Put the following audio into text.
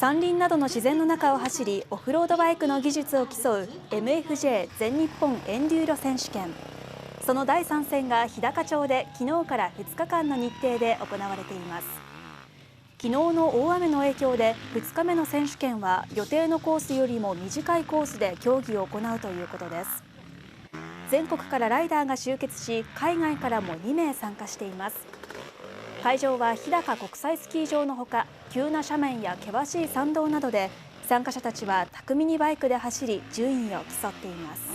山林などの自然の中を走りオフロードバイクの技術を競う MFJ 全日本エンデューロ選手権。その第3戦が日高町で昨日から2日間の日程で行われています。昨日の大雨の影響で2日目の選手権は予定のコースよりも短いコースで競技を行うということです。全国からライダーが集結し、海外からも2名参加しています。会場は日高国際スキー場のほか、急な斜面や険しい山道などで参加者たちは巧みにバイクで走り順位を競っています。